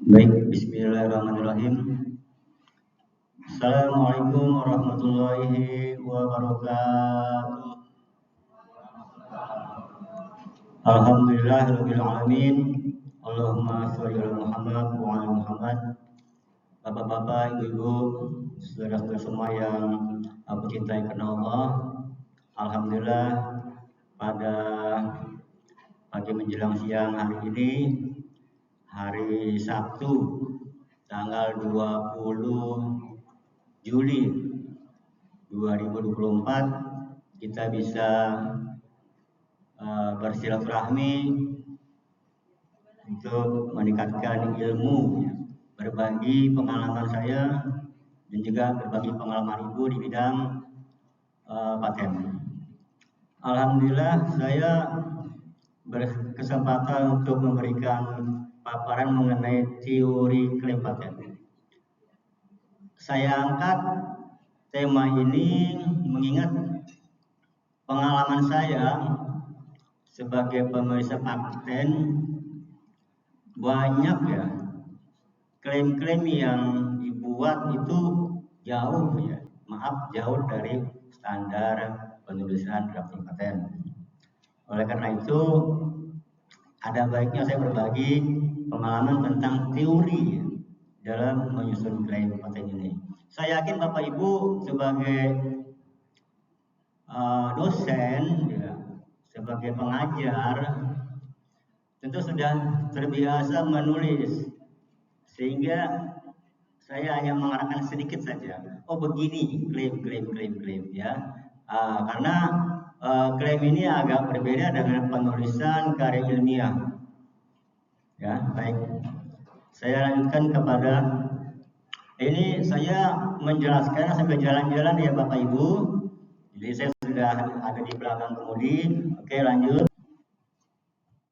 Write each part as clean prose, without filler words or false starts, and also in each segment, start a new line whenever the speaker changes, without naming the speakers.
Baik, bismillahirrahmanirrahim. Assalamualaikum warahmatullahi wabarakatuh. Alhamdulillahirabbil alamin. Allahumma sholli ala Muhammad wa ala Muhammad. Bapak-bapak, ibu-ibu, saudara-saudara semua yang aku cintai karena Allah. Alhamdulillah pada pagi menjelang siang hari ini, hari Sabtu, tanggal 20 Juli 2024, kita bisa bersilaturahmi untuk meningkatkan ilmu, berbagi pengalaman saya dan juga berbagi pengalaman ibu di bidang paten. Alhamdulillah saya berkesempatan untuk memberikan paparan mengenai teori klaim paten. Saya angkat tema ini mengingat pengalaman saya sebagai pemeriksa paten. Banyak ya klaim-klaim yang dibuat itu jauh jauh dari standar penulisan drafting paten. Oleh karena itu ada baiknya saya berbagi pengalaman tentang teori dalam menyusun klaim paten ini. Saya yakin Bapak Ibu sebagai dosen, sebagai pengajar, tentu sudah terbiasa menulis, sehingga saya hanya mengarahkan sedikit saja. Oh begini klaim ya. Karena klaim ini agak berbeda dengan penulisan karya ilmiah. Ya, baik. Saya lanjutkan kepada ini, saya menjelaskan sambil jalan-jalan ya Bapak Ibu. Jadi saya sudah ada di belakang kemudi. Oke, lanjut.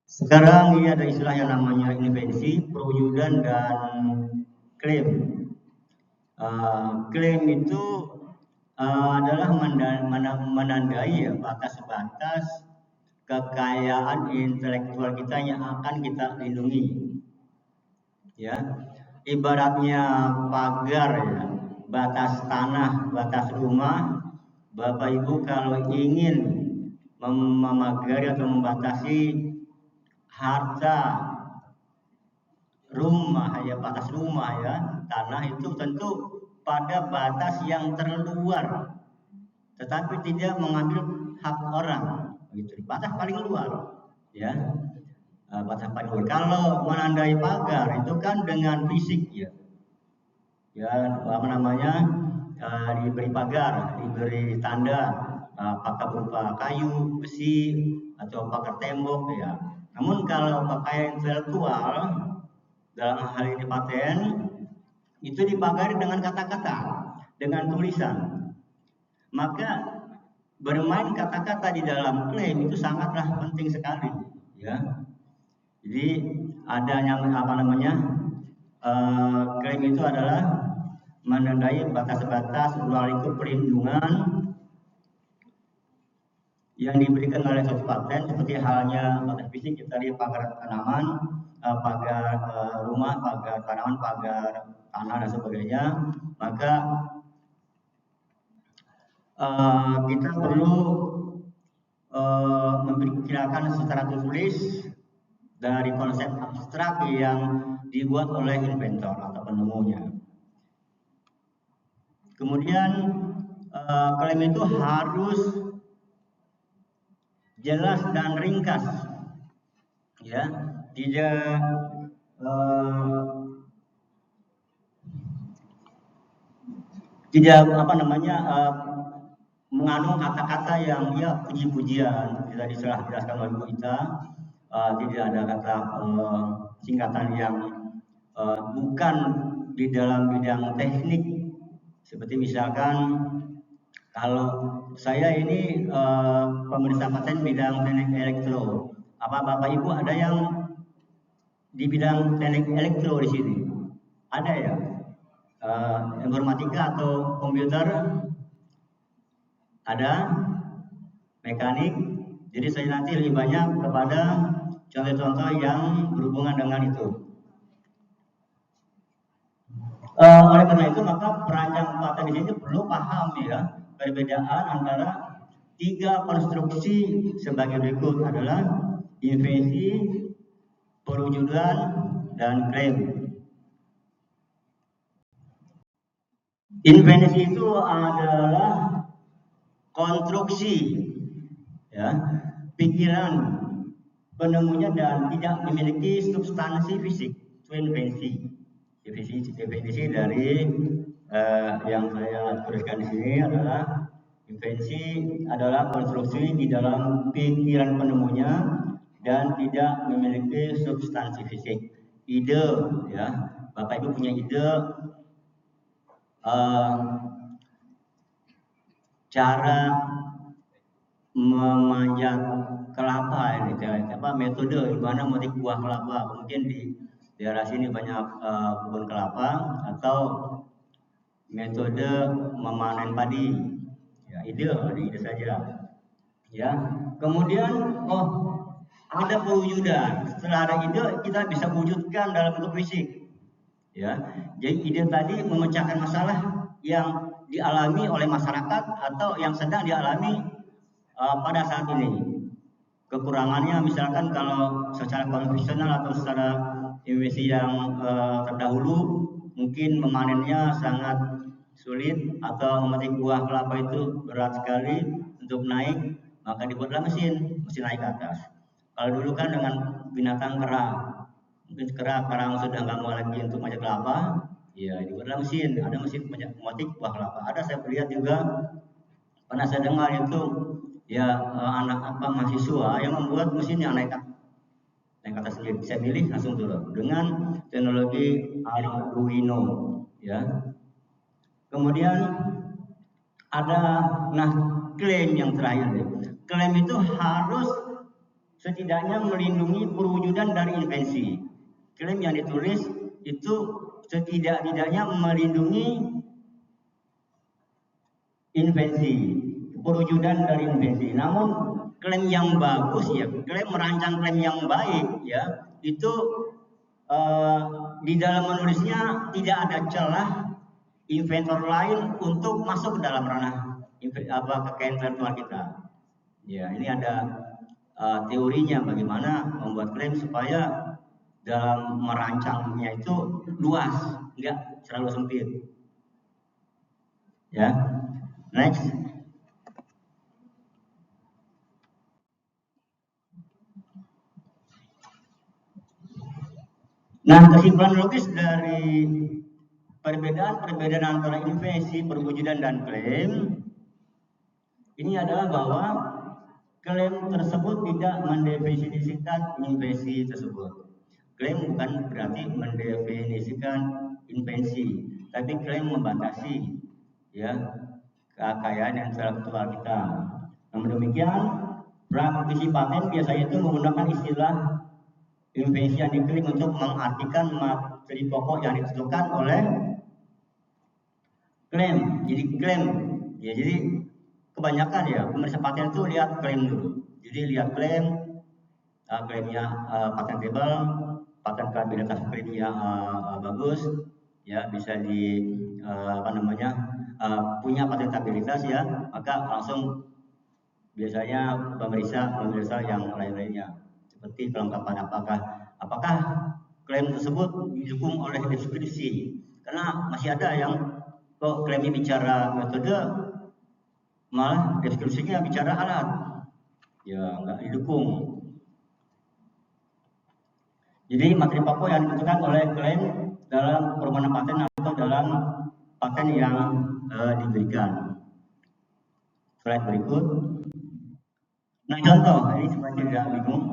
Sekarang ini ada istilah yang namanya invensi, perwujudan dan klaim. Klaim itu adalah menandai batas-batas kekayaan intelektual kita yang akan kita lindungi. Ya, ibaratnya pagar ya, batas tanah, batas rumah. Bapak Ibu kalau ingin memagari atau membatasi harta rumah ya, batas rumah ya, tanah itu tentu pada batas yang terluar, tetapi tidak mengambil hak orang, gitu. Batas paling luar, ya, batas paling luar. Kalau menandai pagar itu kan dengan fisik ya, apa namanya, diberi pagar, diberi tanda, apakah berupa kayu, besi, atau pagar tembok ya. Namun kalau pakaian intelektual dalam hal ini paten itu dipagari dengan kata-kata, dengan tulisan. Maka bermain kata-kata di dalam klaim itu sangatlah penting sekali, ya. Jadi adanya klaim itu adalah menandai batas-batas ruang lingkup perlindungan yang diberikan oleh suatu paten, seperti halnya batas fisik tadi, pagar tanaman, pagar rumah, pagar tanaman, pagar tanah dan sebagainya. Maka kita perlu memperkirakan secara tertulis dari konsep abstrak yang dibuat oleh inventor atau penemunya. Kemudian klaim itu harus jelas dan ringkas, ya, tidak mengandung kata-kata yang ya puji-pujian, tidak dijelaskan oleh Bu Ita, tidak ada kata singkatan yang bukan di dalam bidang teknik, seperti misalkan kalau saya ini pemeriksa paten bidang teknik elektro, apa Bapak Ibu ada yang di bidang teknik elektro di sini? Ada ya? Informatika atau komputer? Ada? Mekanik? Jadi saya nanti lebih banyak kepada contoh-contoh yang berhubungan dengan itu. Oleh karena itu maka perancang paten di sini perlu paham ya perbedaan antara tiga konstruksi sebagai berikut adalah invensi, perwujudan, dan klaim. Invensi itu adalah konstruksi ya pikiran penemunya dan tidak memiliki substansi fisik. Itu invensi. Definisi dari yang saya tuliskan di sini adalah invensi adalah konstruksi di dalam pikiran penemunya dan tidak memiliki substansi fisik. Ide ya, Bapak Ibu punya ide cara memanjat kelapa ini, metode gimana memetik buah kelapa. Mungkin di daerah sini banyak kebun kelapa, atau metode memanen padi. Ya, ide saja. Ya. Kemudian ada pewujudan. Setelah ada ide, kita bisa wujudkan dalam bentuk fisik. Ya. Jadi ide tadi memecahkan masalah yang dialami oleh masyarakat atau yang sedang dialami pada saat ini. Kekurangannya misalkan kalau secara konvensional atau secara invensi yang terdahulu mungkin memanennya sangat sulit atau memetik buah kelapa itu berat sekali untuk naik, maka dibuatlah mesin naik ke atas. Kalau dulu kan dengan binatang kera, mungkin karang sudah nggak mau lagi untuk memanjat kelapa, ya dibuatlah mesin, ada mesin memetik buah kelapa. Ada saya lihat juga, pernah saya dengar itu ya anak mahasiswa yang membuat mesin yang naik ke atas sendiri, bisa pilih langsung turun dengan teknologi Arduino ya. Kemudian ada klaim yang terakhir. Klaim itu harus setidaknya melindungi perwujudan dari invensi. Klaim yang ditulis itu setidak-tidaknya melindungi invensi, perwujudan dari invensi. Namun klaim yang bagus ya, merancang klaim yang baik ya, itu di dalam menulisnya tidak ada celah inventor lain untuk masuk ke dalam ranah kekayaan intelektual kita. Ya, ini ada teorinya bagaimana membuat klaim supaya dalam merancangnya itu luas, enggak terlalu sempit. Ya, next. Nah, kesimpulan logis dari perbedaan antara invensi, perwujudan, dan klaim ini adalah bahwa klaim tersebut tidak mendefinisikan invensi tersebut. Klaim bukan berarti mendefinisikan invensi, tapi klaim membatasi ya kekayaan intelektual kita. Namun demikian, praktisi paten biasanya itu menggunakan istilah invensi yang diklaim untuk mengartikan materi pokok yang ditentukan oleh klaim. Jadi klaim ya, jadi kebanyakan ya pemeriksa paten itu lihat klaim dulu. Jadi lihat klaim, klaimnya patentable, patentabilitas klaimnya bagus, ya bisa di punya patentabilitas ya, maka langsung biasanya pemeriksa yang lain-lainnya seperti kelengkapan apakah klaim tersebut didukung oleh deskripsi, karena masih ada yang kok klaimnya bicara metode malah deskripsinya bicara alat, ya nggak didukung. Jadi materi pokok yang ditentukan oleh klaim dalam permohonan paten atau dalam paten yang diberikan. Slide berikut. Nah, contoh ini supaya tidak bingung,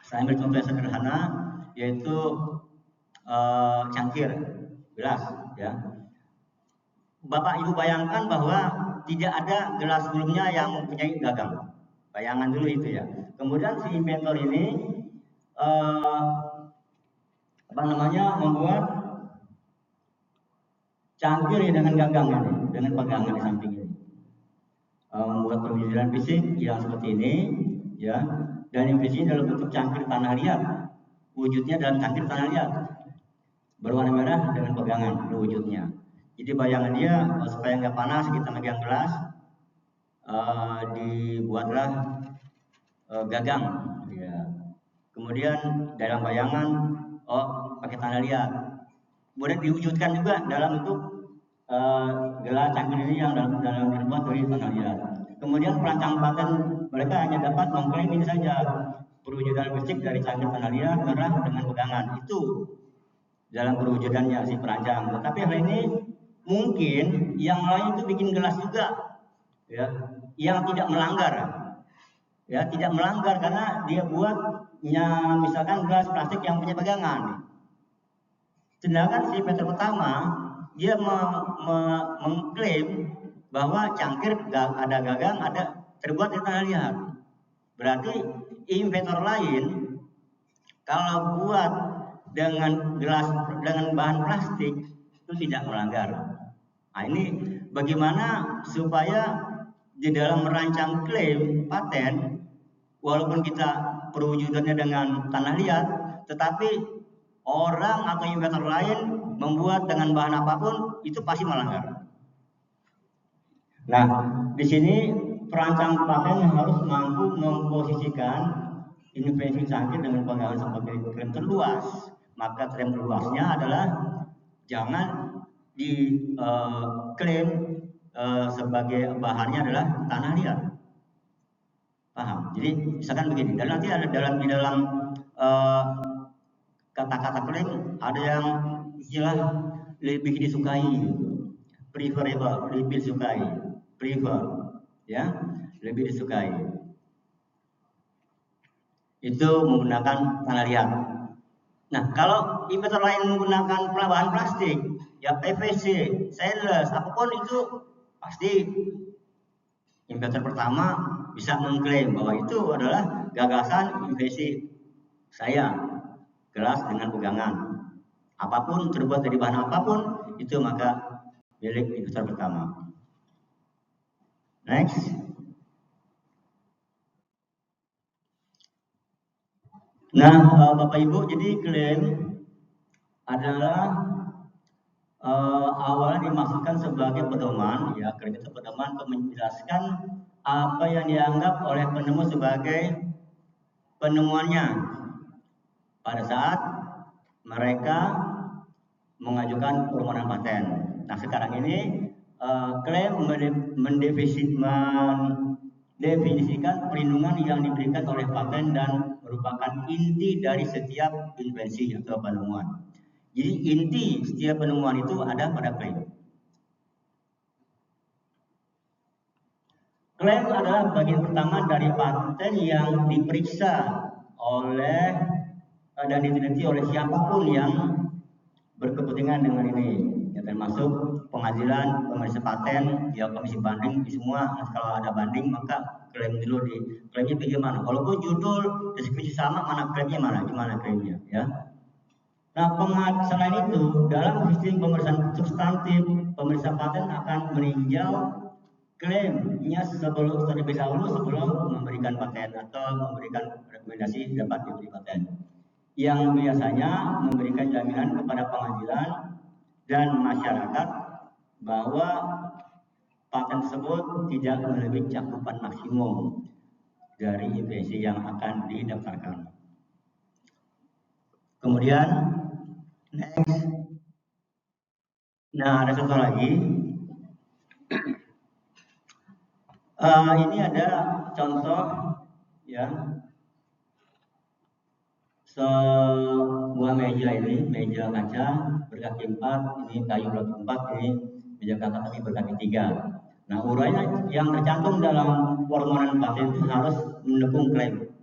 saya ambil contoh yang sederhana, yaitu cangkir gelas ya. Bapak Ibu bayangkan bahwa tidak ada gelas sebelumnya yang mempunyai gagang. Bayangan dulu itu ya. Kemudian si inventor ini membuat cangkir dengan gagang ini, dengan pegangan di samping ini. Membuat pemilihan fisik yang seperti ini ya, dan invensi dalam bentuk cangkir tanah liat, wujudnya dalam cangkir tanah liat. berwarna merah dengan pegangan wujudnya. Jadi bayangan dia supaya nggak panas kita megang gelas, dibuatlah gagang. Ya. Kemudian dalam bayangan, pakai tanda liat. Kemudian diwujudkan juga dalam bentuk gelas cangkir ini yang dalam dibuat dari tanda liat. Kemudian perancang paten mereka hanya dapat mengklaim ini saja, perwujudan fisik dari cangkir tanda liat merah dengan pegangan. Itu dalam perwujudannya si perancang. Tetapi hal ini mungkin yang lain itu bikin gelas juga, ya, yang tidak melanggar, ya, tidak melanggar karena dia buatnya misalkan gelas plastik yang punya pegangan. Sedangkan si Peter pertama dia mengklaim bahwa cangkir ada gagang, ada terbuat dari tanda liat. Berarti inventor lain kalau buat dengan gelas dengan bahan plastik itu tidak melanggar. Nah, ini bagaimana supaya di dalam merancang klaim paten, walaupun kita perwujudannya dengan tanah liat, tetapi orang atau inventor lain membuat dengan bahan apapun itu pasti melanggar. Nah, di sini perancang paten harus mampu memposisikan invensi cangkir dengan pegangan sebagai klaim terluas. Maka klaim terluasnya adalah jangan diklaim sebagai bahannya adalah tanah liat. Paham? Jadi misalkan begini, dan nanti ada di dalam kata-kata klaim ada yang istilah lebih disukai, preferable, lebih disukai, prefer, ya, lebih disukai. Itu menggunakan tanah liat. Nah, kalau inventor lain menggunakan bahan plastik, ya PVC, stainless, apapun itu pasti inventor pertama bisa mengklaim bahwa itu adalah gagasan invensi saya, gelas dengan pegangan. Apapun terbuat dari bahan apapun itu maka milik inventor pertama. Next. Nah, Bapak Ibu, jadi klaim adalah awalnya dimaksudkan sebagai pedoman, ya, klaim itu pedoman untuk menjelaskan apa yang dianggap oleh penemu sebagai penemuannya pada saat mereka mengajukan permohonan paten. Nah, sekarang ini klaim mendefinisikan perlindungan yang diberikan oleh paten dan merupakan inti dari setiap invensi atau penemuan. Jadi inti setiap penemuan itu ada pada klaim. Klaim adalah bagian pertama dari paten yang diperiksa oleh dan diteliti oleh siapapun yang berkepentingan dengan ini, ya, termasuk pengadilan, pemeriksa paten, ya, komisi banding, semua. Nah, kalau ada banding maka klaim dulu di klaimnya bagaimana. Walaupun judul deskripsi sama, mana klaimnya mana, gimana klaimnya, ya. Nah, selain itu dalam sistem pemeriksaan substantif, pemeriksa paten akan meninjau klaimnya terlebih dahulu sebelum memberikan paten atau memberikan rekomendasi dapat diberi paten, yang biasanya memberikan jaminan kepada pengadilan dan masyarakat bahwa paten tersebut tidak melebihi cakupan maksimum dari invensi yang akan didaftarkan. Kemudian, next. Nah, ada satu lagi. Ini ada contoh, ya, sebuah meja ini, meja kaca berkaki 4, ini kayu blok 4, ini meja kaca tapi berkaki 3. Nah, uraian yang tercantum dalam permohonan paten itu harus mendukung klaim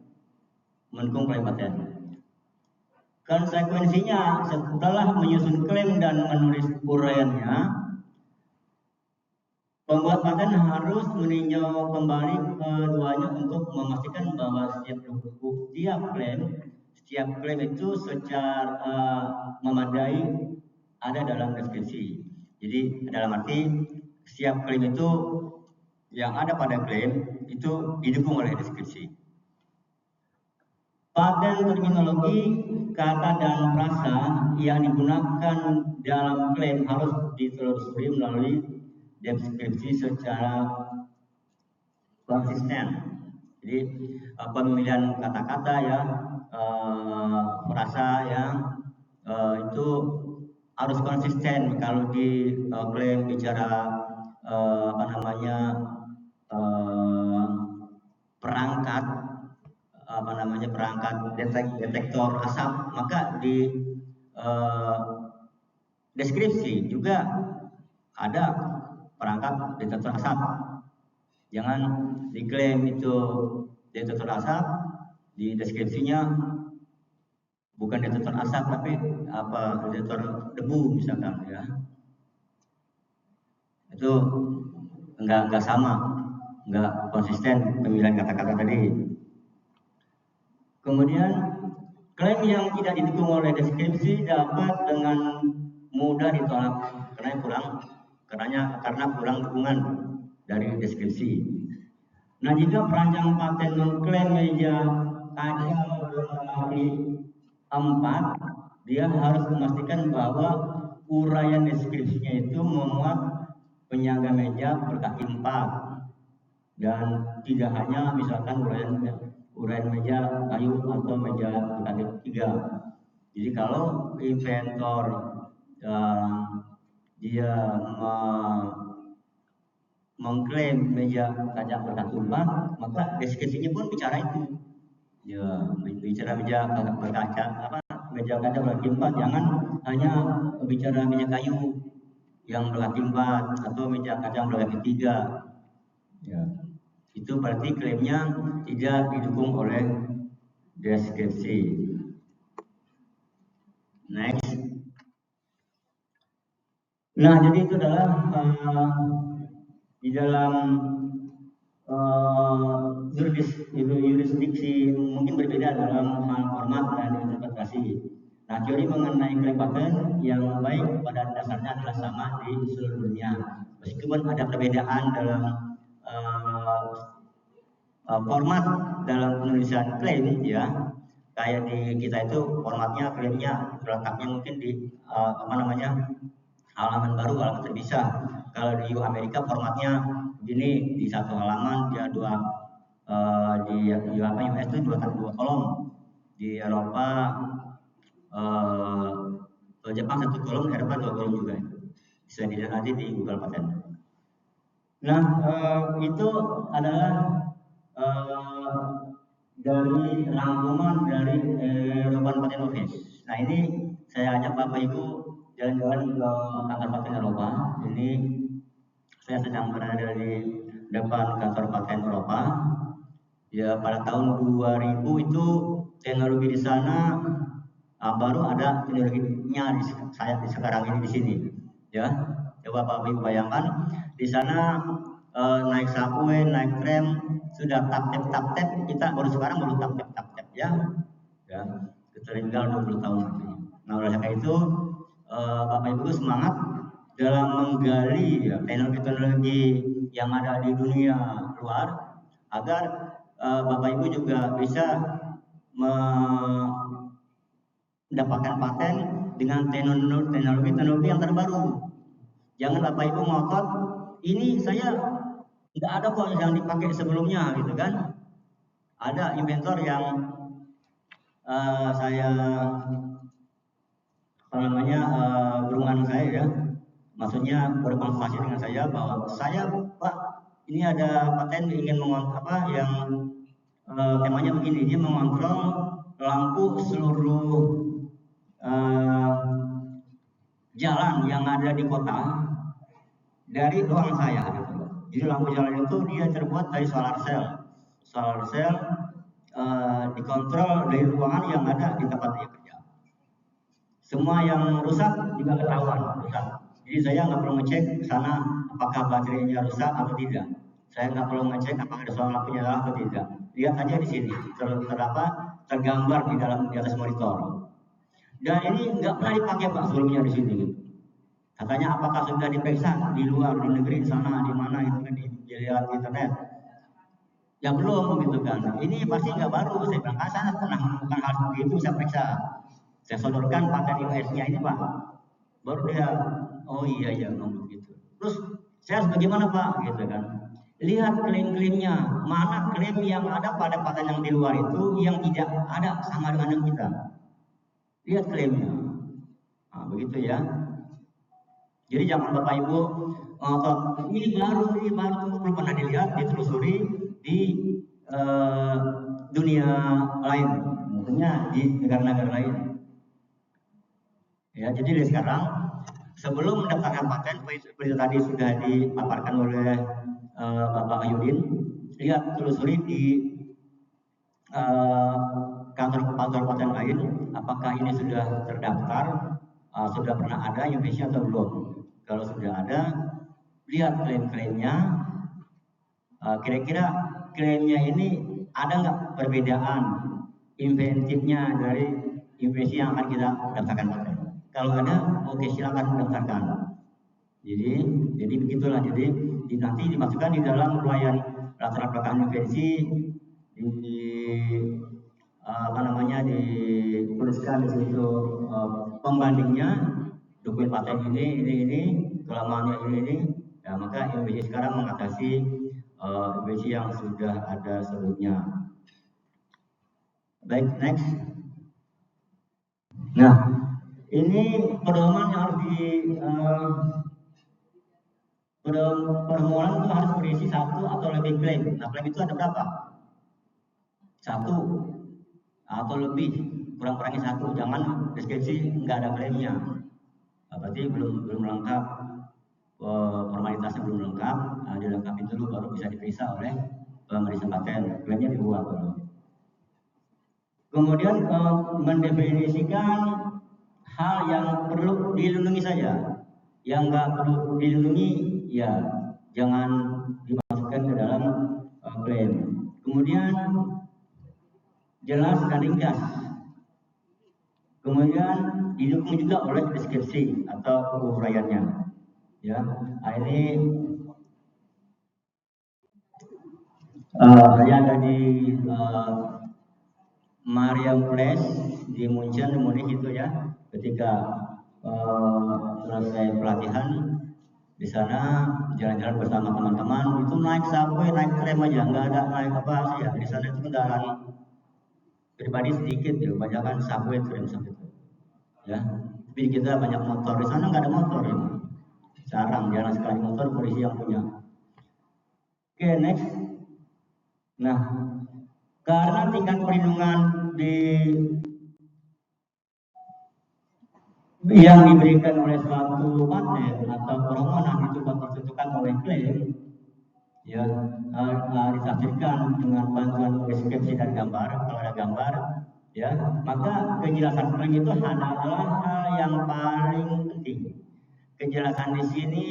paten. Konsekuensinya, setelah menyusun klaim dan menulis uraiannya, pembuat paten harus meninjau kembali keduanya untuk memastikan bahwa setiap klaim itu secara memadai ada dalam deskripsi. Jadi dalam arti setiap klaim itu yang ada pada klaim itu didukung oleh deskripsi. Paten terminologi, kata dan frasa yang digunakan dalam klaim harus ditelusuri melalui deskripsi secara konsisten. Jadi pemilihan kata-kata ya, frasa ya, itu harus konsisten. Kalau di klaim bicara perangkat perangkat detektor asap, maka di deskripsi juga ada perangkat detektor asap. Jangan diklaim itu detektor asap, di deskripsinya bukan detektor asap tapi detektor debu misalkan ya. Itu enggak sama, enggak konsisten pemilihan kata-kata tadi. Kemudian klaim yang tidak didukung oleh deskripsi dapat dengan mudah ditolak karena kurang dukungan dari deskripsi. Nah, jika perancang paten mengklaim meja kaca berkaki 4, dia harus memastikan bahwa uraian deskripsinya itu memuat penyangga meja berkaki 4 dan tidak hanya misalkan uraian meja kayu atau meja berkaki 3. Jadi kalau inventor dia mengklaim meja kaca berkaki 4, maka deskripsinya pun bicara itu. Ya, bicara meja berkaca meja kaca berkaki 4, jangan hanya bicara meja kayu yang berkaki 4 atau meja kaca berkaki 3. Ya. Itu berarti klaimnya tidak didukung oleh deskripsi. Next. Nah, jadi itu adalah di dalam jurisdiksi mungkin berbeda dalam hal format dan interpretasi. Nah, teori mengenai klaim paten yang baik pada dasarnya adalah sama di seluruh dunia. Meskipun ada perbedaan dalam format dalam penulisan klaim ya. Kayak di kita itu formatnya klaimnya letaknya mungkin di halaman baru, halaman terpisah. Kalau di Amerika formatnya begini, di satu halaman dia di US itu dua kolom. Di Eropa Jepang 1 kolom, Eropa 2 kolom juga. Bisa dilihat nanti di Google Paten. Nah, itu adalah dari rangkuman dari European Patent Office. Nah, ini saya ajak Bapak Ibu jalan-jalan ke kantor paten Eropa. Ini saya sedang berada di depan kantor paten Eropa. Ya, pada tahun 2000 itu teknologi di sana baru ada teknologinya di sekarang ini di sini. Ya, coba Bapak Ibu bayangkan di sana naik subway, naik tram sudah tap tap, kita sekarang baru tap tap ya. Ya, tinggal 20 tahun. Nah, oleh karena itu Bapak Ibu semangat dalam menggali teknologi-teknologi yang ada di dunia luar agar Bapak Ibu juga bisa mendapatkan paten dengan teknologi yang terbaru. Jangan Bapak Ibu ngotot, ini saya tidak ada kok yang dipakai sebelumnya gitu kan. Ada inventor yang saya berhubungan saya ya, maksudnya berkonsultasi dengan saya bahwa saya Pak ini ada paten ingin temanya begini, dia mengontrol lampu seluruh jalan yang ada di kota dari ruangan saya gitu. Jadi lampu jalan itu dia terbuat dari solar cell dikontrol dari ruangan yang ada di tempat dia kerja. Semua yang rusak juga ketahuan rusak. Jadi saya nggak perlu ngecek ke sana apakah baterainya rusak atau tidak. Saya nggak perlu ngecek apakah ada soal lampunya atau tidak. Lihat aja di sini tergambar di atas monitor. Dan ini nggak pernah dipakai Pak sebelumnya di sini. Katanya apakah sudah diperiksa di luar, di negeri, di sana, di mana itu kan dilihat di internet. Ya belum gitu kan. Ini pasti nggak baru. Saya bilang, saya pernah menemukan hal seperti itu, saya periksa. Saya sodorkan paten US-nya ini Pak. Baru dia, oh iya ngomong gitu. Terus saya harus bagaimana Pak? Gitu kan. Lihat klaim-klaimnya. Mana klaim yang ada pada paten yang di luar itu yang tidak ada sama dengan yang kita. Lihat klaimnya. Nah, begitu ya. Jadi jangan Bapak Ibu ini baru belum pernah dilihat, ditelusuri di dunia lain, tentunya di negara-negara lain. Ya, jadi dari sekarang sebelum mendaftarkan paten, seperti tadi sudah dipaparkan oleh Bapak Ayudin, lihat telusuri di kantor-kantor paten lain, apakah ini sudah terdaftar, sudah pernah ada Indonesia atau belum. Kalau sudah ada, lihat klaim-klaimnya. Kira-kira klaimnya ini ada nggak perbedaan inventifnya dari invensi yang akan kita daftarkan paten? Kalau ada, oke silakan daftarkan. Jadi begitulah. Jadi nanti dimasukkan di dalam uraian latar belakang invensi, dituliskan di situ pembandingnya, dokumen paten ini, kelamaannya ini. Ya, maka invensi sekarang mengatasi invensi yang sudah ada sebelumnya. Baik, next. Nah, ini pedoman yang harus permohonan itu harus berisi 1 atau lebih klaim. Nah, klaim itu ada berapa? 1 atau lebih, kurang-kurangnya 1. Jangan deskripsi nggak ada klaimnya. Nah, berarti belum lengkap, formalitasnya belum lengkap. Nah, dilengkapi dulu baru bisa diperiksa oleh pemeriksa paten. Klaimnya dibuat dulu. Kemudian mendefinisikan hal yang perlu dilindungi saja. Yang nggak perlu dilindungi ya jangan dimasukkan ke dalam klaim. Kemudian jelas dan ringkas. Kemudian didukung juga oleh deskripsi atau uraiannya. Ya, ini saya ada di Mariam Place di Munchen, Munich itu ya. Ketika selesai pelatihan di sana jalan-jalan bersama teman-teman itu naik subway, naik tram aja, nggak ada naik apa sih ya. Di sana itu kendaraan pribadi sedikit ya, kebanyakan subway, tram itu ya. Tapi kita banyak motor, di sana nggak ada motor ya. Jarang sekali motor polisi yang punya. Oke, next. Nah, karena tingkat perlindungan yang diberikan oleh suatu paten atau permohonan itu ditentukan oleh klaim, ya ditafsirkan dengan bantuan deskripsi dan gambar. Kalau ada gambar, ya maka kejelasan klaim itu adalah hal yang paling penting. Kejelasan di sini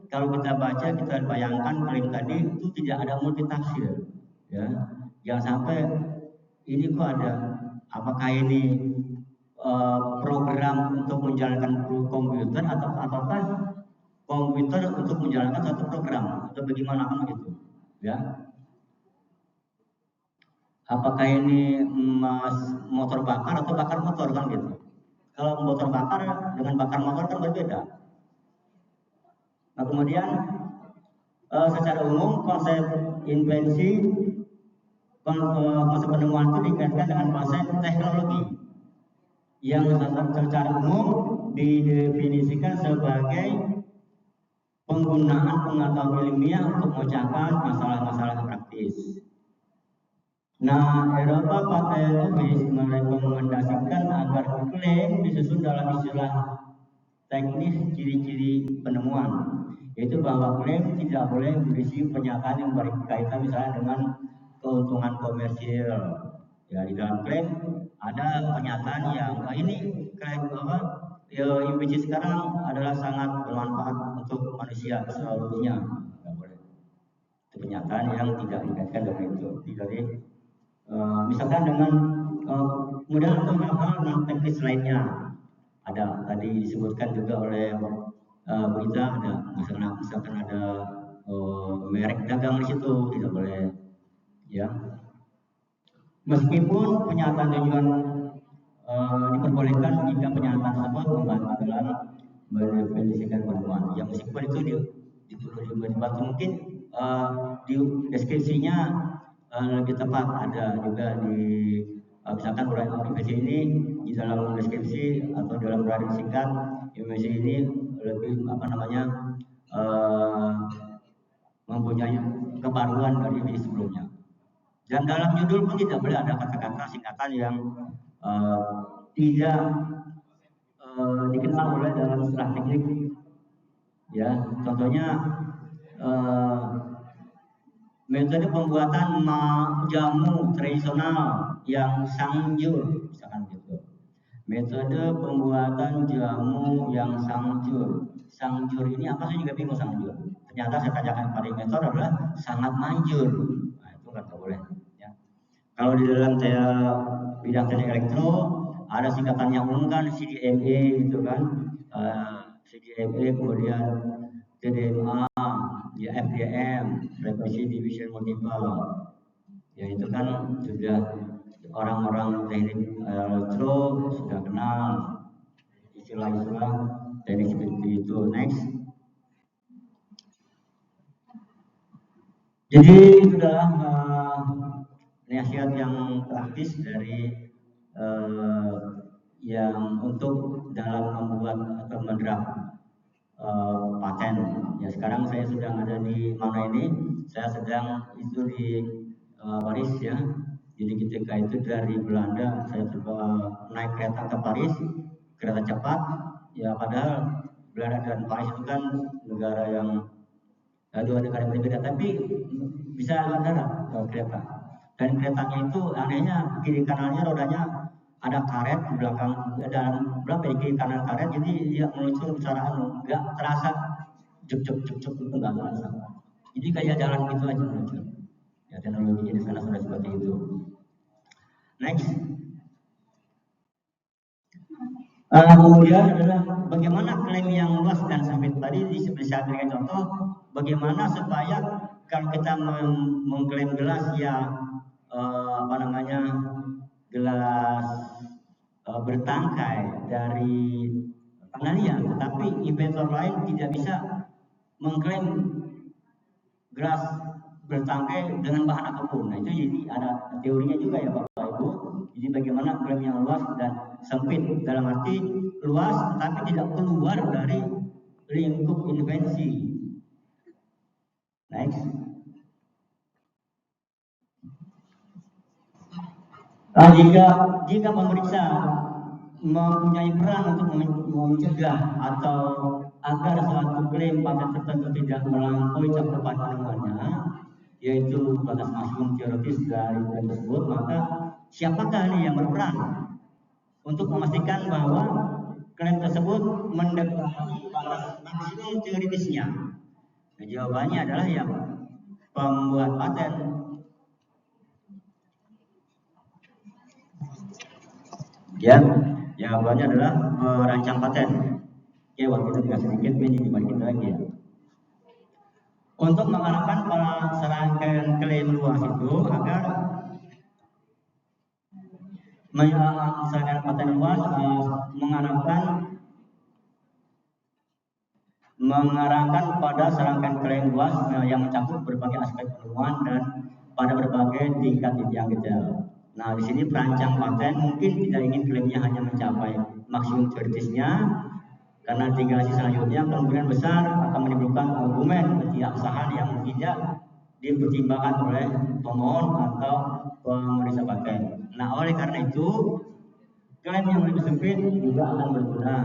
kalau kita baca, kita bayangkan klaim tadi itu tidak ada multitafsir, ya. Jangan sampai ini kok ada, apakah ini program untuk menjalankan komputer ataukah komputer untuk menjalankan satu program atau bagaimana kan gitu, ya. Apakah ini motor bakar atau bakar motor kan gitu. Kalau motor bakar dengan bakar motor kan berbeda. Nah, kemudian secara umum konsep invensi, konsep penemuan itu dikaitkan dengan konsep teknologi yang secara umum didefinisikan sebagai penggunaan pengetahuan ilmiah untuk memecahkan masalah-masalah praktis. Nah, Eropa Patent Office merekomendasikan agar klaim disusun dalam istilah teknis ciri-ciri penemuan, yaitu bahwa klaim tidak boleh berisi pernyataan yang berkaitan misalnya dengan keuntungan komersil. Ya, di dalam klaim ada pernyataan yang ini klaim bahwa invensi sekarang adalah sangat bermanfaat untuk manusia seluruhnya. Tidak boleh. Itu pernyataan yang tidak dikaitkan dengan itu. Jadi misalkan dengan kemudian untuk hal-hal non teknis lainnya ada tadi disebutkan juga oleh Bu Ita, ada misalkan ada merek dagang di situ tidak boleh. ya. Meskipun pernyataan tujuan diperbolehkan jika pernyataan tersebut membantu dalam mendefinisikan penemuan. Ya meskipun itu dibantu mungkin di deskripsinya lebih tepat ada juga di misalkan proyek aplikasi ini di dalam deskripsi atau dalam berarti singkat informasi ini lebih mempunyai kebaruan dari sebelumnya. Dan dalam judul pun tidak boleh ada kata-kata singkatan yang tidak dikenal oleh dalam istilah teknik. Ya, contohnya metode pembuatan jamu tradisional yang sangjur, misalkan gitu. Metode pembuatan jamu yang sangjur. Sangjur ini apa sih juga bingung sangjur. Ternyata saya tanyakan pada inventor adalah sangat manjur. Nah, itu nggak boleh. Ya. Kalau di dalam saya bidang teknik elektro ada singkatan yang umum kan CDMA gitu kan, CDMA kemudian TDMA, ya FDM, Frequency Division Multiple. Ya itu kan sudah orang-orang teknik elektro sudah kenal istilah-istilah teknik seperti itu. Next. Jadi itu adalah nasihat yang praktis dari yang untuk dalam membuat atau mendraft paten. Ya sekarang saya sedang ada di mana ini? Saya sedang itu di Paris ya. Jadi ketika itu dari Belanda saya coba naik kereta ke Paris, kereta cepat. Ya padahal Belanda dan Paris itu kan negara yang dua negara berbeda, tapi bisa lewat darat kereta. Dan keretanya itu anehnya kiri kanannya rodanya ada karet di belakang dan berapa ya kiri kanan karet, jadi dia meluncur secara nggak terasa juk itu nggak terasa. Jadi kayak jalan gitu aja meluncur. Ya teknologinya di sana sudah seperti itu. Next. Kemudian adalah bagaimana klaim yang luas dan sempit tadi seperti saya berikan contoh, bagaimana supaya kalau kita mengklaim gelas yang gelas bertangkai dari pengalian, tetapi inventor lain tidak bisa mengklaim gelas bertangkai dengan bahan apapun. Nah itu jadi ada teorinya juga ya Bapak Ibu. Jadi bagaimana klaim yang luas dan sempit dalam arti luas tetapi tidak keluar dari lingkup invensi. Next. Jika pemeriksa mempunyai peran untuk mencegah atau agar suatu klaim paten tertentu tidak melampaui cakupan penemuannya, yaitu batas maksimum teoritis dari klaim tersebut, maka siapakah ini yang berperan untuk memastikan bahwa klaim tersebut mendekati batas maksimum teoritisnya? Nah, jawabannya adalah yang pembuat paten. Ya, jawabannya adalah perancang paten. Oke, waktu itu tidak sedikit, ini dibalikin lagi ya. Untuk mengarahkan para serangkaian klaim luas itu agar serangkaian paten luas mengarahkan pada serangkaian klaim luas yang mencakup berbagai aspek penemuan dan pada berbagai tingkat yang detail. Nah, di sini perancang paten mungkin tidak ingin klaimnya hanya mencapai maksimum teoritisnya, karena tinggalasi selanjutnya kemungkinan besar akan menimbulkan argumen ketidaksaan yang tidak dipertimbangkan oleh pemohon atau pemeriksa paten. Nah, oleh karena itu klaim yang lebih sempit juga akan berguna.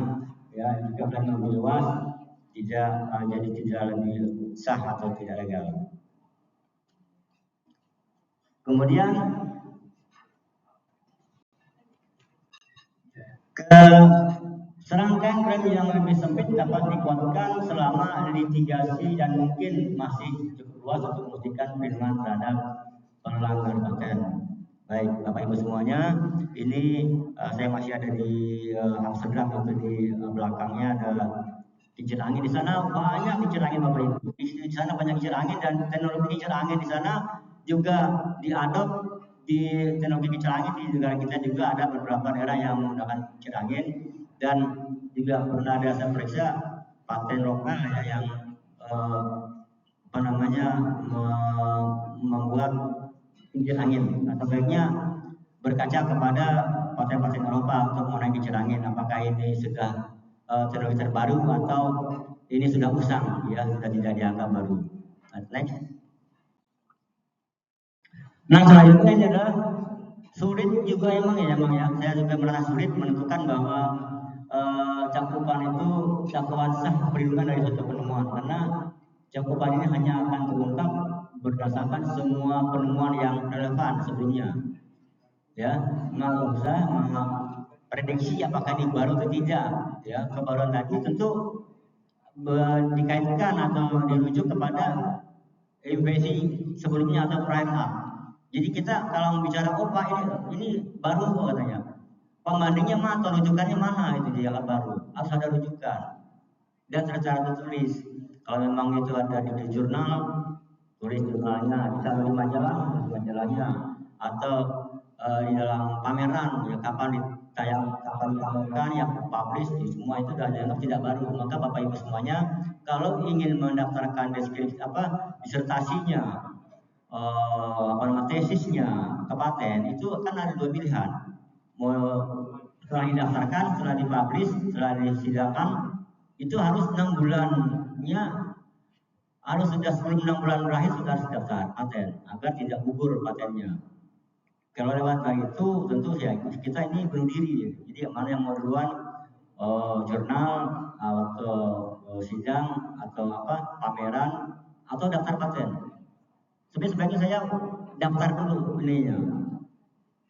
Ya, jika klaim yang lebih luas jadi tidak lebih sah atau tidak legal. Kemudian serangkaian klaim yang lebih sempit dapat dikuatkan selama litigasi dan mungkin masih cukup luas untuk membuktikan perlindungan terhadap pelanggar paten. Baik, Bapak Ibu semuanya, ini saya masih ada di Amsterdam, itu di belakangnya ada kincir angin. Di sana banyak kincir angin Bapak Ibu. Di sana banyak kincir angin dan teknologi kincir angin di sana juga diadop di teknologi kecil di negara kita juga ada beberapa daerah yang menggunakan kecil angin, dan juga pernah ada saya periksa paten lokal ya yang membuat kincir angin. Nah, sebaiknya berkaca kepada paten-paten Eropa untuk mengenai kincir angin. Apakah ini sudah teknologi terbaru atau ini sudah usang, ya sudah tidak dianggap baru. Next. Nah, selanjutnya ini adalah sulit juga emang ya. Saya juga merasa sulit menentukan bahwa cakupan sah perlindungan dari suatu penemuan, karena cakupan ini hanya akan terungkap berdasarkan semua penemuan yang relevan sebelumnya. Ya, nggak usah prediksi apakah ini baru atau tidak. Ya, kebaruan tadi tentu dikaitkan atau dirujuk kepada invensi sebelumnya atau prime up. Jadi kita kalau bicara Pak ini baru kok katanya. Pembandingnya mana atau rujukannya mana, itu dia baru. Harus ada rujukan dan secara tertulis. Kalau memang itu ada di jurnal, tulis jurnalnya, bisa di majalahnya, atau di dalam pameran, ya kapan ditayangkan, yang publish, semua itu sudah dianggap tidak baru. Maka Bapak Ibu semuanya, kalau ingin mendaftarkan deskripsi disertasinya, tesisnya ke paten, itu akan ada dua pilihan. Setelah didaftarkan, setelah dipublish, setelah disidangkan, itu harus 6 bulannya, harus sudah sebelum 6 bulan berakhir sudah harus daftar paten agar tidak gugur patennya. Kalau lewat dari itu tentu ya kita ini bunuh diri. Jadi mana yang mau duluan, jurnal atau sidang atau pameran atau daftar paten. Sebaiknya saya daftar dulu ininya,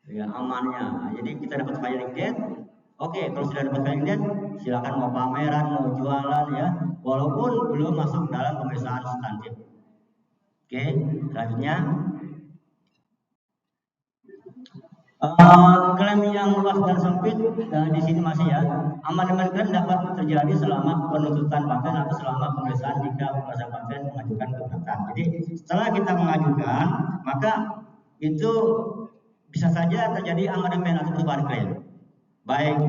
ya amannya. Jadi kita dapat filing date. Oke, kalau sudah dapat filing date, silakan mau pameran, mau jualan ya, walaupun belum masuk dalam pemeriksaan substantif. Oke, selanjutnya klaim yang luas dan sempit, di sini masih ya. Amandemen klaim dapat terjadi selama penuntutan paten atau selama pemeriksaan jika penguasa paten mengajukan gugatan. Jadi setelah kita mengajukan, maka itu bisa saja terjadi amandemen atau perubahan klaim, baik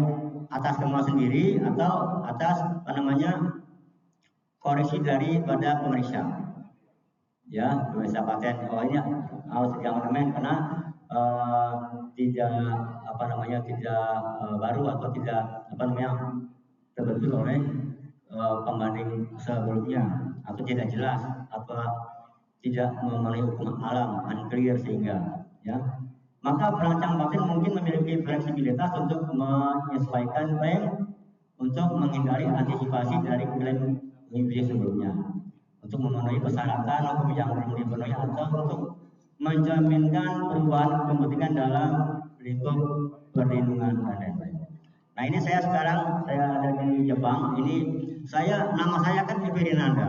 atas kemauan sendiri atau atas koreksi daripada pemeriksa. Ya, pemeriksa paten, ini harus diamandemen karena tidak baru atau tidak terbentuk oleh pembanding sebelumnya, atau tidak jelas atau tidak memenuhi hukum alam, unclear, sehingga ya maka perancang paten mungkin memiliki fleksibilitas untuk menyesuaikan klaim untuk menghindari antisipasi dari klaim sebelumnya, untuk memenuhi persyaratan hukum yang belum dipenuhi atau untuk menjaminkan perubahan kepentingan dalam lingkup perlindungan dan lain-lain. Nah, ini saya sekarang ada di Jepang. Ini nama saya kan Rinanda.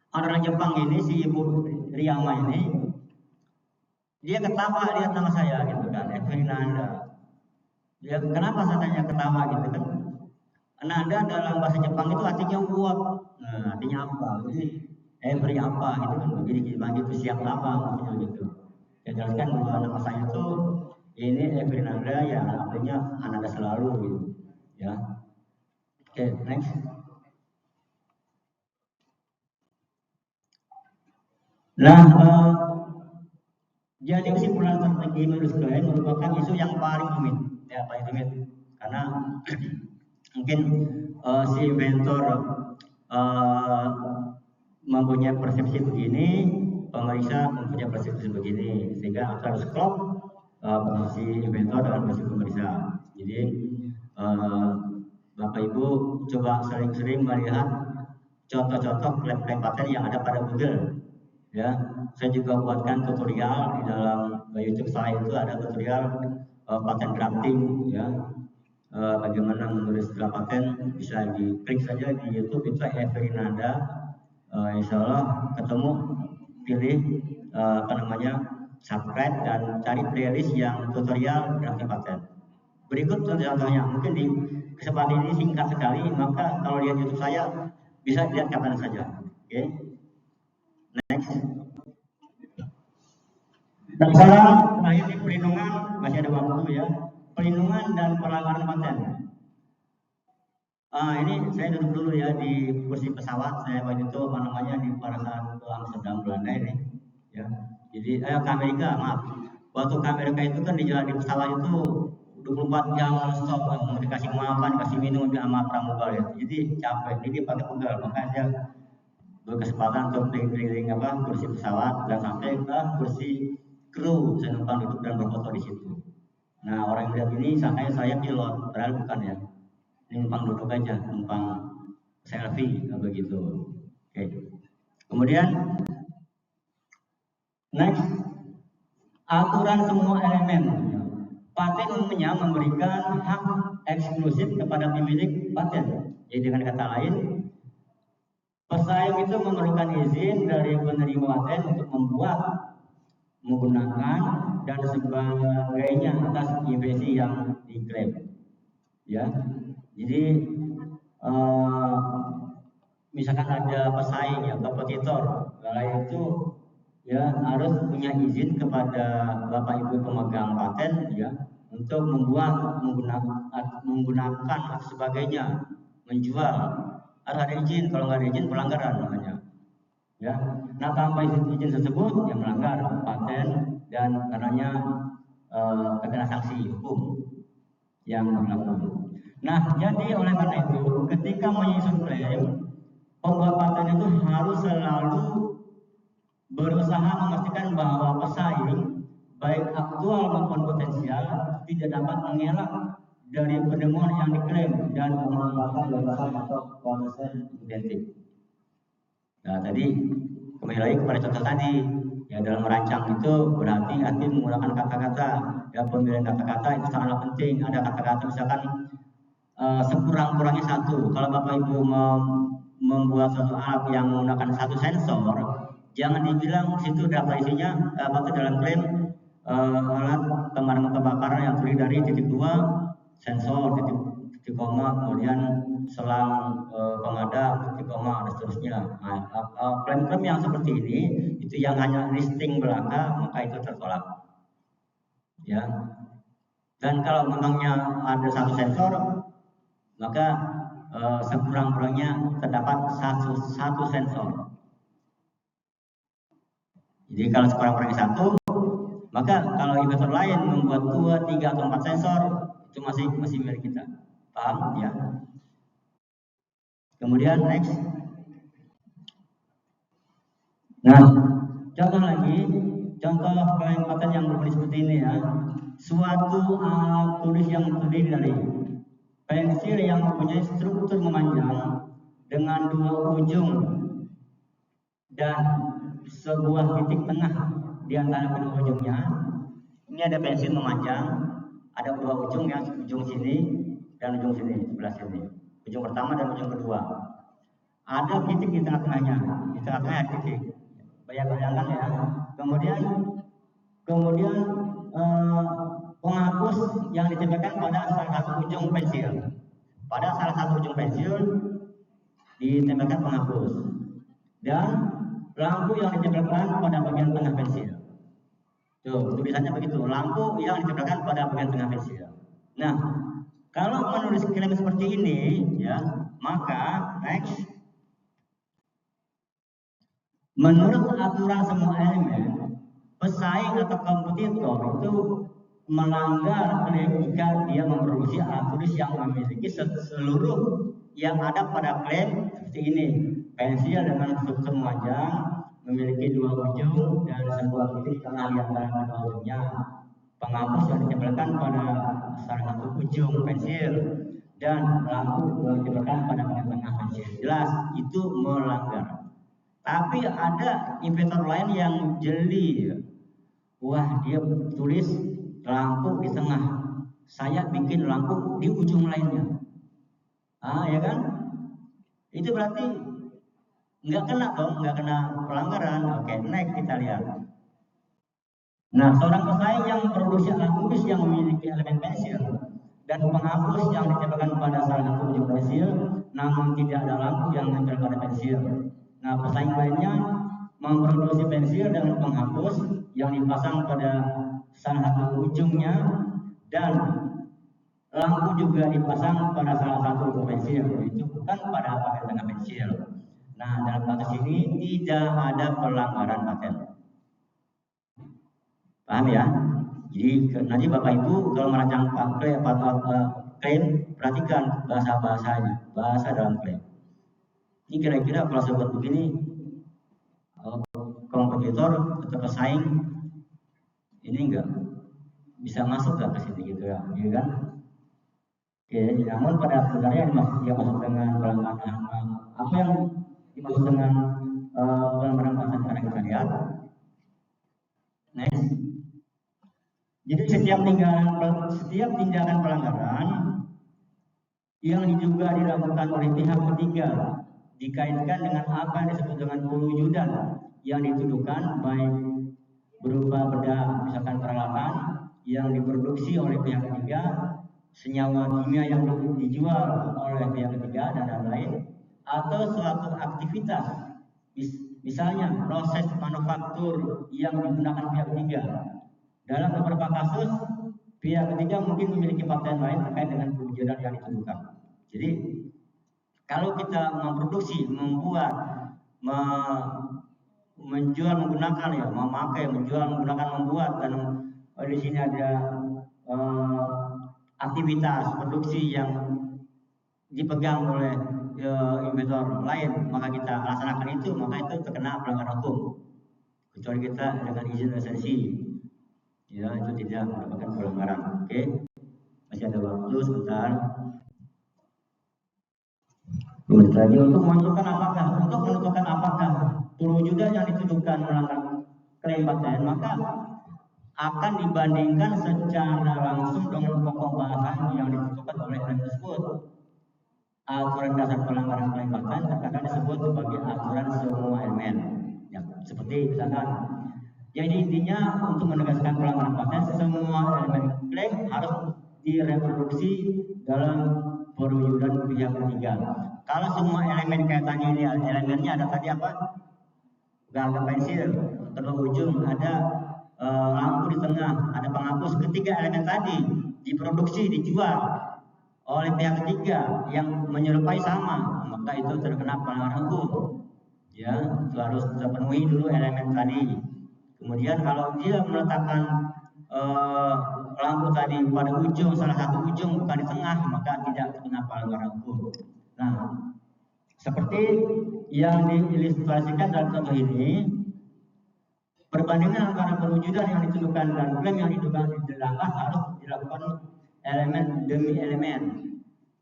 Orang Jepang ini, si Ibu Riyama ini, dia ketawa lihat nama saya gitu kan, Rinanda. Ya, kenapa saya tanya ketawa gitu kan? Nanda dalam bahasa Jepang itu artinya what. Nah, artinya apa? Jadi every apa gitu kan, jadi dipanggil itu siap apa maksudnya gitu. Ya jelaskan bahwa nama saya itu ini every Nanda, ya artinya Ananda selalu gitu ya. Oke, next. Nah, jadi kesimpulan strategi menulis klaim merupakan isu yang paling rumit, ya paling rumit karena mungkin si inventor mempunyai persepsi begini, pemeriksa mempunyai persepsi begini, sehingga harus klop posisi inventor dengan posisi pemeriksa. Jadi Bapak Ibu coba sering-sering melihat contoh-contoh klaim paten yang ada pada Google. Ya, saya juga buatkan tutorial di dalam YouTube saya, itu ada tutorial paten drafting ya. Bagaimana menulis draft paten, bisa diklik saja di YouTube, itu Rinanda. Insya Allah ketemu, pilih subscribe dan cari playlist yang tutorial drafting paten. Berikut contohnya, mungkin di kesempatan ini singkat sekali, maka kalau lihat YouTube saya bisa lihat kapan saja. Oke. Next. Dan sekarang terakhir di perlindungan, masih ada waktu ya. Perlindungan dan pelanggaran paten. Ini saya duduk dulu ya di kursi pesawat. Saya waktu itu di pada saat ke Amsterdam Belanda ini. Ya. Jadi ke Amerika, maaf. Waktu ke Amerika itu kan di jalan di pesawat itu 24 jam stop, dikasih makan, dikasih minum sama pramugari. Jadi capek, jadi pakai pegal, makanya dia berkesempatan untuk keliling kursi pesawat dan sampai ke kursi kru. Saya numpang duduk dan berfoto di situ. Nah, orang yang melihat ini sangkanya saya pilot, padahal bukan ya. Ini numpang duduk aja, numpang selfie begitu. Oke. Kemudian next, aturan semua elemen. Paten umumnya memberikan hak eksklusif kepada pemilik paten. Jadi dengan kata lain, pesaing itu memerlukan izin dari penerima paten untuk membuat, menggunakan dan sebagainya atas invensi yang diklaim. Ya, jadi misalkan ada pesaing ya, kompetitor, lain itu ya harus punya izin kepada Bapak Ibu pemegang paten ya untuk membuat, menggunakan atau sebagainya, menjual, harus ada izin. Kalau nggak ada izin pelanggaran namanya. Ya, nah tanpa izin tersebut yang melanggar paten dan karenanya terkena sanksi hukum yang berlaku. Nah, jadi oleh karena itu ketika menyusun klaim, pembuat paten itu harus selalu berusaha memastikan bahwa pesaing baik aktual maupun potensial tidak dapat mengelak dari penemuan yang diklaim dan memanfaatkan gagasan atau konsep identik. Nah, tadi kembali lagi kepada contoh tadi ya, dalam merancang itu berarti hati menggunakan kata-kata ya, pemilihan kata-kata itu sangatlah penting. Ada kata-kata misalkan sekurang-kurangnya satu. Kalau Bapak Ibu membuat suatu alat yang menggunakan satu sensor, jangan dibilang situ data isinya dalam klaim alat pemadam kebakaran yang terdiri dari titik 2 sensor, titik koma, kemudian selang pemadam, titik koma, dan seterusnya. Nah, klaim-klaim yang seperti ini itu yang hanya listing belaka, maka itu tertolak. Ya. Dan kalau memangnya ada satu sensor, maka sekurang-kurangnya terdapat satu sensor. Jadi kalau sekurang-kurangnya satu, maka kalau inventor lain membuat 2, 3 atau 4 sensor, itu masih milik kita. Paham ya? Kemudian next. Nah, contoh lagi, contoh klaim paten yang berbunyi seperti ini ya. Suatu tulis yang terdiri dari pensil yang mempunyai struktur memanjang dengan 2 ujung dan sebuah titik tengah di antara kedua ujungnya. Ini ada pensil memanjang, ada 2 ujung ya, ujung sini dan ujung sini, sebelah sini. Ujung pertama dan ujung kedua. Ada titik di tengah-tengahnya, di tengah-tengah ada titik. Bayangkan ya. Kemudian penghapus yang ditempelkan pada salah satu ujung pensil. Pada salah satu ujung pensil ditempelkan penghapus dan lampu yang ditempelkan pada bagian tengah pensil. Tuh, tulisannya begitu, lampu yang ditempelkan pada bagian tengah pensil. Nah, kalau menulis klaim seperti ini, ya, maka next, menurut aturan semua elemen, pesaing atau kompetitor itu melanggar klaim jika dia memproduksi alat tulis yang memiliki seluruh yang ada pada klaim seperti ini. Pensil dengan struktur memanjang, memiliki 2 ujung dan sebuah titik tengah di antara kedua ujungnya. Penghapus yang ditempelkan pada salah satu ujung pensil dan lampu yang ditempelkan pada bagian tengah pensil. Jelas itu melanggar. Tapi ada inventor lain yang jeli. Wah, dia tulis lampu di tengah. Saya bikin lampu di ujung lainnya. Ya kan? Itu berarti nggak kena pelanggaran. Oke, next kita lihat. Nah, seorang pesaing yang memproduksi alat tulis yang memiliki elemen pensil dan penghapus yang ditempelkan pada salah satu ujung pensil, namun tidak ada lampu yang menempel pada pensil. Nah, pesaing lainnya memproduksi pensil dengan penghapus yang dipasang pada salah satu ujungnya, dan lampu juga dipasang pada salah satu pensil, itu bukan pada bagian tengah pensil. Nah, dalam kasus ini tidak ada pelanggaran paten. Paham ya? Jadi nanti Bapak Ibu kalau merancang klaim, perhatikan bahasa-bahasanya, bahasa dalam klaim. Ini kira-kira kalau saya buat begini, kompetitor atau pesaing ini enggak bisa masuk ke sini gitu ya, kan? Oke, namun pada sebenarnya yang masuk dengan pelanggaran apa yang dimaksud dengan pelanggaran paten sekarang kita lihat. Next. Jadi setiap tindakan pelanggaran yang diduga dilakukan oleh pihak ketiga dikaitkan dengan apa yang disebut dengan perwujudan yang dituduhkan, baik berupa benda misalkan peralatan yang diproduksi oleh pihak ketiga, senyawa kimia yang dijual oleh pihak ketiga, dan lain-lain, atau suatu aktivitas misalnya proses manufaktur yang digunakan pihak ketiga. Dalam beberapa kasus pihak ketiga mungkin memiliki paten lain terkait dengan perwujudan yang dituduhkan. Jadi kalau kita memproduksi, membuat, menjual menggunakan ya, memakai, menjual menggunakan, membuat, dan di sini ada aktivitas produksi yang dipegang oleh inventor lain, maka kita laksanakan itu, maka itu terkena pelanggaran hukum. Kecuali kita dengan izin lisensi, ya itu tidak mendapatkan pelanggaran. Oke, masih ada waktu sebentar. Lagi untuk menentukan apakah perwujudan yang dituduhkan melanggar klaim paten, maka akan dibandingkan secara langsung dengan pokok bahasan yang ditentukan oleh klaim tersebut. Aturan dasar pelanggaran klaim paten terkadang disebut sebagai aturan semua elemen. Ya, seperti misalkan, jadi intinya untuk menegaskan pelanggaran paten, semua elemen klaim harus direproduksi dalam perwujudan pihak ketiga. Kalau semua elemen kaitannya ini, elemennya ada tadi apa? Gagang pensil, kedua ujung, ada lampu di tengah, ada penghapus. Ketiga elemen tadi diproduksi, dijual oleh pihak ketiga yang menyerupai sama, maka itu terkena pelanggaran hukum. Ya, itu harus terpenuhi dulu elemen tadi. Kemudian kalau dia meletakkan lampu tadi pada ujung, salah satu ujung bukan di tengah, maka tidak terkena pelanggaran hukum. Nah, seperti yang diilustrasikan dalam contoh ini, perbandingan antara perwujudan yang dituduhkan dan klaim yang dilanggar harus dilakukan elemen demi elemen.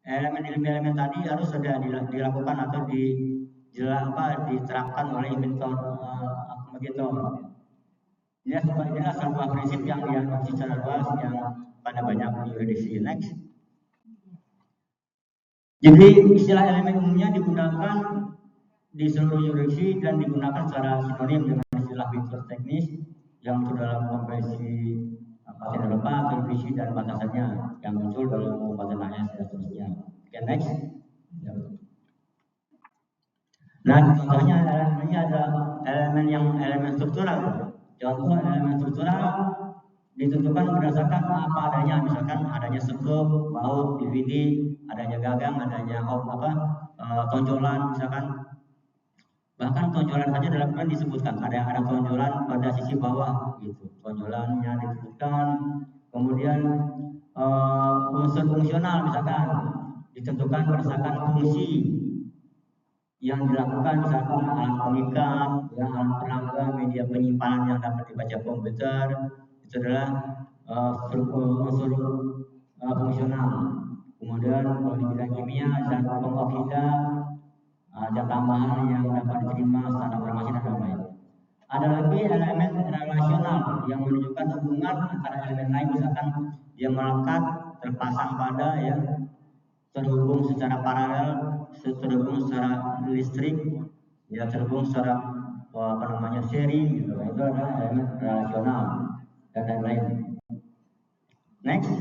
Elemen demi elemen tadi harus sudah dilakukan atau diterapkan oleh inventor kompetitor. Ini adalah sebuah prinsip yang diadopsi secara luas yang pada banyak yurisdiksi. Next. Jadi istilah elemen umumnya digunakan di seluruh yurisdiksi dan digunakan secara sinonim dengan istilah fitur teknis yang muncul dalam konvensi paten Eropa, revisi dan batasannya yang muncul dalam paten AS dan seterusnya. Oke, next. Nah, contohnya elemennya ada elemen struktural. Contoh elemen struktural ditentukan berdasarkan apa adanya, misalkan adanya sekop, baut, DVD, adanya gagang, adanya tonjolan, misalkan. Bahkan tonjolan saja dalam plan disebutkan ada tonjolan pada sisi bawah gitu, tonjolannya disebutkan. Kemudian unsur fungsional misalkan ditentukan berdasarkan fungsi yang dilakukan, misalkan alat pemikat, alat peraga, media penyimpanan yang dapat dibaca komputer, itu adalah unsur fungsional. Kemudian kalau di bidang kimia zat pengoksida, ada tambahan yang dapat diterima secara farmasi dan lain-lain. Ada lagi elemen relasional yang menunjukkan hubungan antara elemen lain, misalkan dia melekat, terpasang pada, ya, terhubung secara paralel, terhubung secara listrik, ya, terhubung secara seri gitu. Itu adalah elemen relasional dan lain-lain. Next.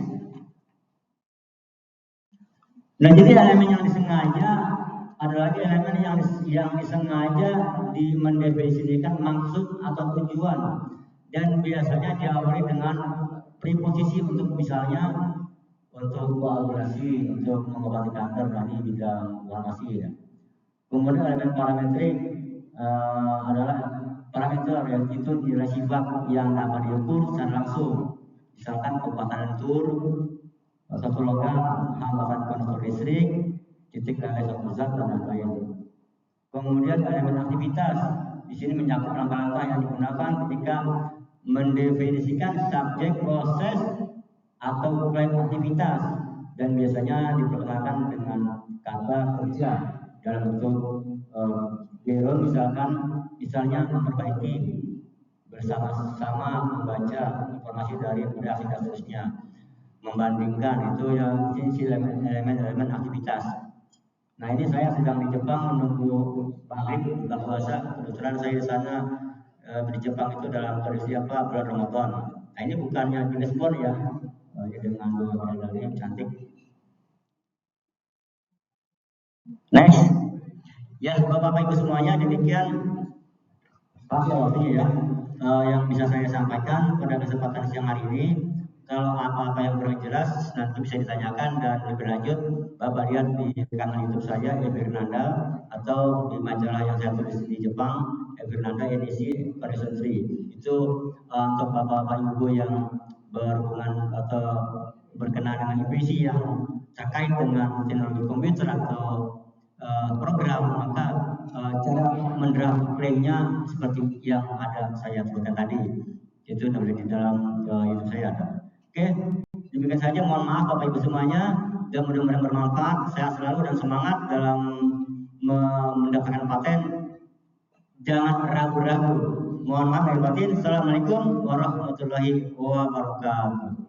Nah, jadi elemen yang disengaja ada lagi elemen yang disengaja mendefinisikan maksud atau tujuan dan biasanya diawali dengan preposisi untuk misalnya untuk koagulasi, untuk mengobati kanker dari bidang farmasi ya. Kemudian elemen parametrik adalah parameter yang itu nilai sifat yang dapat diukur secara langsung, misalkan kekuatan lentur, satu logam, hambatan konduktor listrik, titik nilai suatu zat dan lain-lain. Kemudian elemen aktivitas, di sini mencakup langkah-langkah yang digunakan ketika mendefinisikan subjek proses atau klaim aktivitas, dan biasanya diperkenalkan dengan kata kerja dalam bentuk background, misalnya memperbaiki, bersama-sama membaca informasi dari redaksi dan seterusnya, membandingkan, itu yang elemen aktivitas. Nah, ini saya sedang di Jepang menunggu maghrib buka puasa. Kebetulan saya di sana di Jepang itu dalam kondisi bulan Ramadan. Nah, ini bukannya Guinness Book ya, dengan dua medali yang cantik. Next, ya Bapak Ibu semuanya, demikian waktunya ya yang bisa saya sampaikan pada kesempatan siang hari ini. Kalau apa-apa yang kurang jelas nanti bisa ditanyakan, dan lebih lanjut Bapak lihat di kanal YouTube saya Fernanda, atau di majalah yang saya tulis di Jepang Fernanda edisi version 3. Itu untuk Bapak Ibu yang berhubungan atau berkenaan dengan informasi yang terkait dengan teknologi komputer atau program, maka cara mendraft klaimnya seperti yang ada saya sebutkan tadi, itu ada di dalam YouTube saya. Oke, demikian saja. Mohon maaf Bapak Ibu semuanya, dan mudah-mudahan bermanfaat. Sehat selalu dan semangat dalam mendapatkan paten. Jangan ragu-ragu. Mohon maaf lahir batin. Assalamualaikum warahmatullahi wabarakatuh.